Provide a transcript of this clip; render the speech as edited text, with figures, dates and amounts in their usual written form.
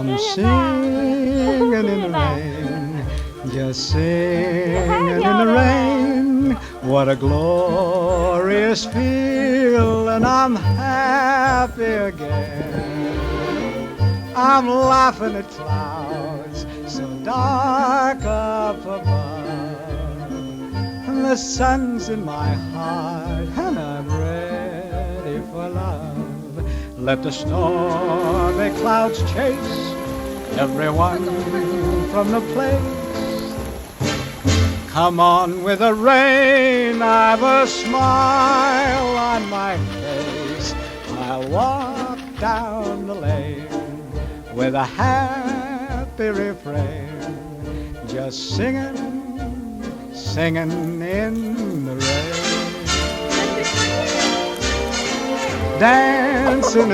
I'm singing in the rain, just singing in the rain. What a glorious feeling, I'm happy again. I'm laughing at clouds so dark up above, and the sun's in my heart, and I'm ready for love. Let the stormy clouds chase everyone from the place. Come on with the rain, I've a smile on my face. I'll walk down the lane with a happy refrain, just singing, singing in the rain, dancing in